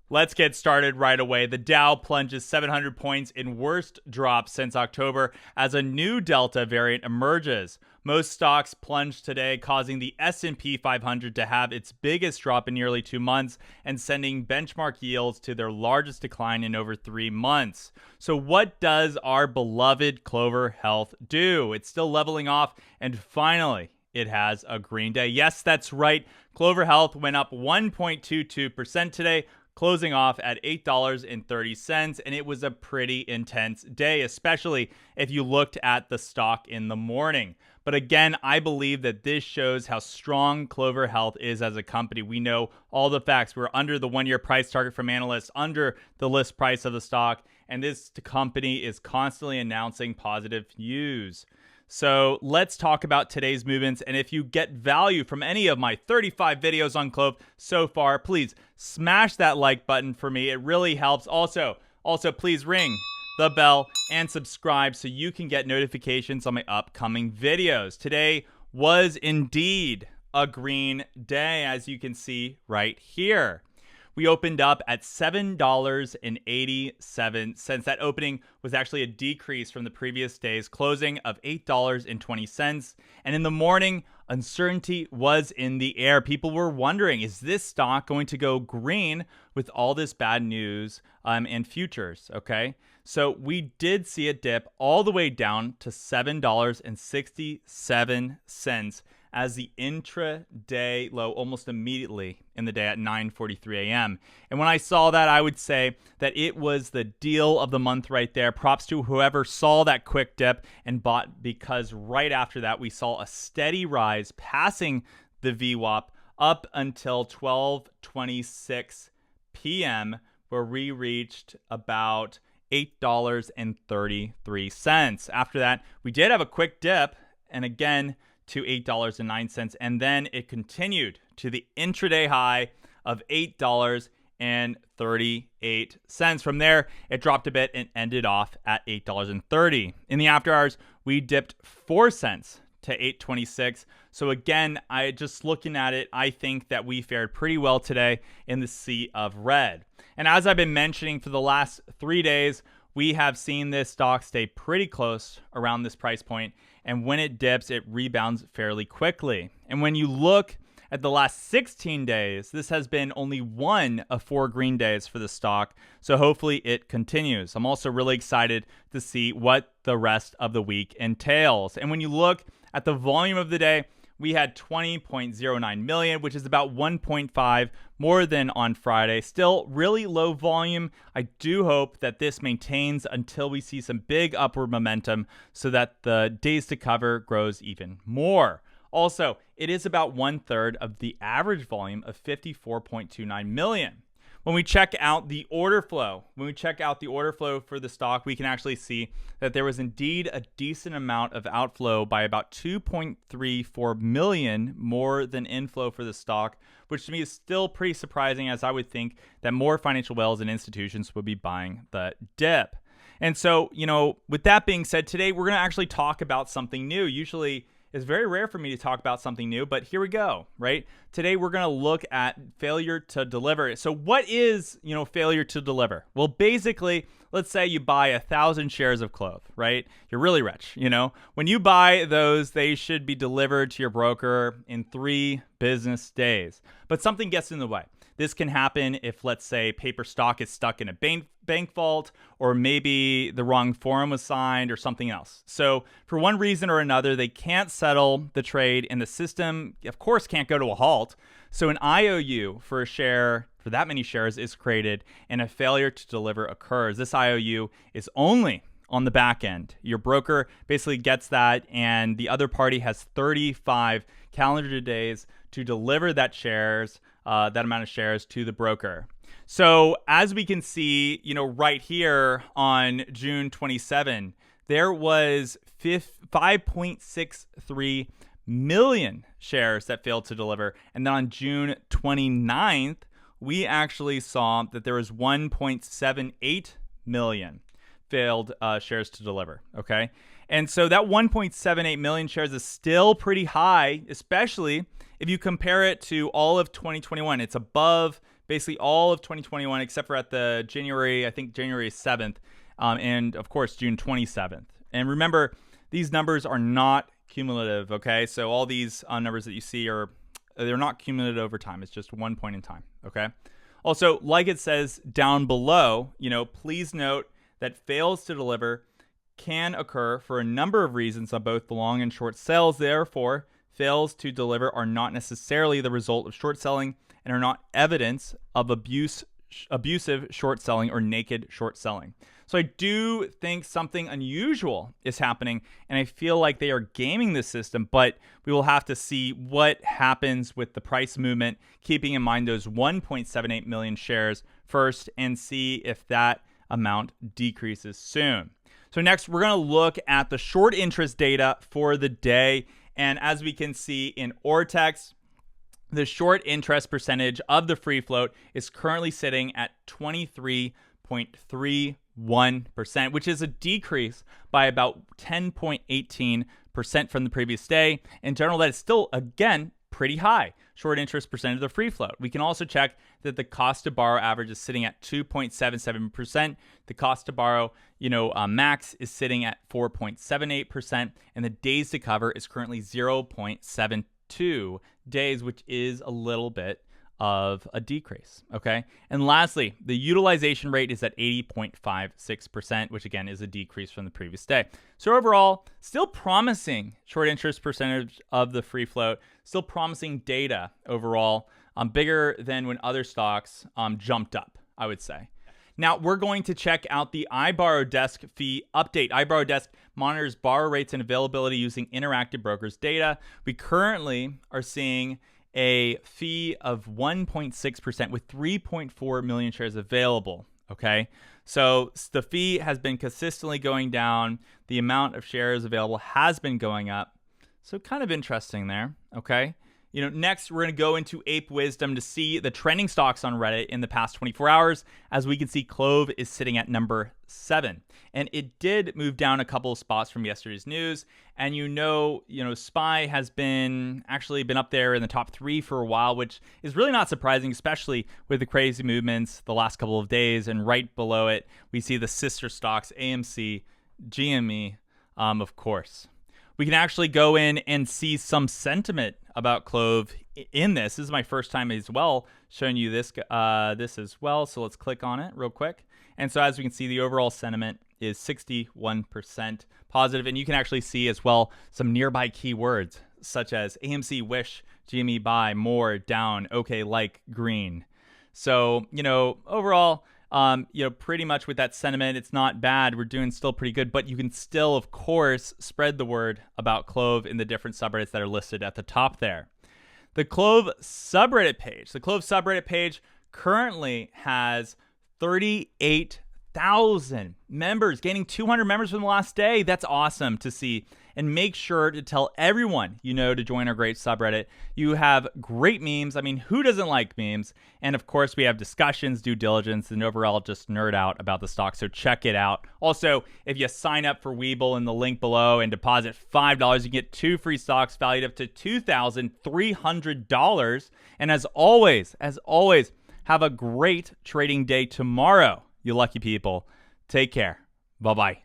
Let's get started right away. The Dow plunges 700 points in worst drop since October as a new Delta variant emerges. Most stocks plunged today, causing the S&P 500 to have its biggest drop in nearly 2 months and sending benchmark yields to their largest decline in over 3 months. So what does our beloved Clover Health do? It's still leveling off, and finally, it has a green day. Yes, that's right. Clover Health went up 1.22% today, closing off at $8.30, and it was a pretty intense day, especially if you looked at the stock in the morning. But again, I believe that this shows how strong Clover Health is as a company. We know all the facts. We're under the one-year price target from analysts, under the list price of the stock, and this company is constantly announcing positive news. So let's talk about today's movements. And if you get value from any of my 35 videos on CLOV so far, please smash that like button for me. It really helps. Also, please ring the bell and subscribe so you can get notifications on my upcoming videos. Today was indeed a green day, as you can see right here. We opened up at $7.87. That opening was actually a decrease from the previous day's closing of $8.20. And in the morning, uncertainty was in the air. People were wondering, is this stock going to go green with all this bad news and futures? Okay, so we did see it dip all the way down to $7.67 as the intraday low almost immediately in the day at 9:43 a.m. And when I saw that, I would say that it was the deal of the month right there. Props to whoever saw that quick dip and bought, because right after that, we saw a steady rise passing the VWAP up until 12:26 p.m., where we reached about $8.33. After that, we did have a quick dip, and again, to $8.09, and then it continued to the intraday high of $8.38. From there, it dropped a bit and ended off at $8.30. In the after hours, we dipped 4 cents to $8.26. So again, I just looking at it, I think that we fared pretty well today in the sea of red. And as I've been mentioning for the last 3 days, we have seen this stock stay pretty close around this price point, and when it dips, it rebounds fairly quickly. And when you look at the last 16 days, this has been only one of 4 green days for the stock, so hopefully it continues. I'm also really excited to see what the rest of the week entails. And when you look at the volume of the day, we had 20.09 million, which is about 1.5 more than on Friday. Still really low volume. I do hope that this maintains until we see some big upward momentum so that the days to cover grows even more. Also, it is about 1/3 of the average volume of 54.29 million. When we check out the order flow, for the stock, we can actually see that there was indeed a decent amount of outflow by about 2.34 million more than inflow for the stock, which to me is still pretty surprising, as I would think that more financial whales and institutions would be buying the dip. And so, with that being said, today we're going to actually talk about something new. Usually, it's very rare for me to talk about something new, but here we go, right? Today, we're going to look at failure to deliver. So what is, failure to deliver? Well, basically, let's say you buy 1,000 shares of CLOV, right? You're really rich, When you buy those, they should be delivered to your broker in 3 business days. But something gets in the way. This can happen if, let's say, paper stock is stuck in a bank vault, or maybe the wrong form was signed or something else. So for one reason or another, they can't settle the trade, and the system, of course, can't go to a halt. So an IOU for a share, for that many shares, is created, and a failure to deliver occurs. This IOU is only on the back end. Your broker basically gets that, and the other party has 35 calendar days to deliver that amount of shares to the broker. So as we can see, right here on June 27, there was 5.63 million shares that failed to deliver. And then on June 29th, we actually saw that there was 1.78 million failed shares to deliver. Okay. And so that 1.78 million shares is still pretty high, especially if you compare it to all of 2021. It's above basically all of 2021 except for at the January 7th, and of course June 27th. And remember, these numbers are not cumulative, okay? So all these numbers that you see they're not cumulative over time. It's just one point in time, okay? Also, like it says down below, please note that fails to deliver can occur for a number of reasons on both the long and short sales. Therefore, fails to deliver are not necessarily the result of short selling and are not evidence of abusive short selling or naked short selling. So I do think something unusual is happening, and I feel like they are gaming the system, but we will have to see what happens with the price movement, keeping in mind those 1.78 million shares first, and see if that amount decreases soon. So next, we're going to look at the short interest data for the day. And as we can see in Ortex, the short interest percentage of the free float is currently sitting at 23.31%, which is a decrease by about 10.18% from the previous day. In general, that is still, again, pretty high short interest percentage of the free float. We can also check that the cost to borrow average is sitting at 2.77%. The cost to borrow, max is sitting at 4.78%, and the days to cover is currently 0.72 days, which is a little bit of a decrease, okay? And lastly, the utilization rate is at 80.56%, which again is a decrease from the previous day. So overall, still promising short interest percentage of the free float, still promising data overall, bigger than when other stocks jumped up, I would say. Now, we're going to check out the iBorrowDesk fee update. iBorrowDesk monitors borrow rates and availability using Interactive Brokers data. We currently are seeing a fee of 1.6% with 3.4 million shares available, okay? So the fee has been consistently going down. The amount of shares available has been going up. So kind of interesting there, okay? Next, we're going to go into Ape Wisdom to see the trending stocks on Reddit in the past 24 hours. As we can see, CLOV is sitting at number 7. And it did move down a couple of spots from yesterday's news. And SPY has been up there in the top 3 for a while, which is really not surprising, especially with the crazy movements the last couple of days. And right below it, we see the sister stocks, AMC, GME, of course. We can actually go in and see some sentiment about CLOV in this. This is my first time as well showing you this as well. So let's click on it real quick. And so as we can see, the overall sentiment is 61% positive. And you can actually see as well some nearby keywords such as AMC, wish, GME, buy, more, down, okay, like, green. So, overall, pretty much with that sentiment, it's not bad. We're doing still pretty good, but you can still, of course, spread the word about CLOV in the different subreddits that are listed at the top there. The CLOV subreddit page currently has 38,000 members, gaining 200 members from the last day. That's awesome to see. And make sure to tell everyone to join our great subreddit. You have great memes. I mean, who doesn't like memes? And of course, we have discussions, due diligence, and overall just nerd out about the stock. So check it out. Also, if you sign up for Webull in the link below and deposit $5, you get 2 free stocks valued up to $2,300. And as always, have a great trading day tomorrow, you lucky people. Take care. Bye-bye.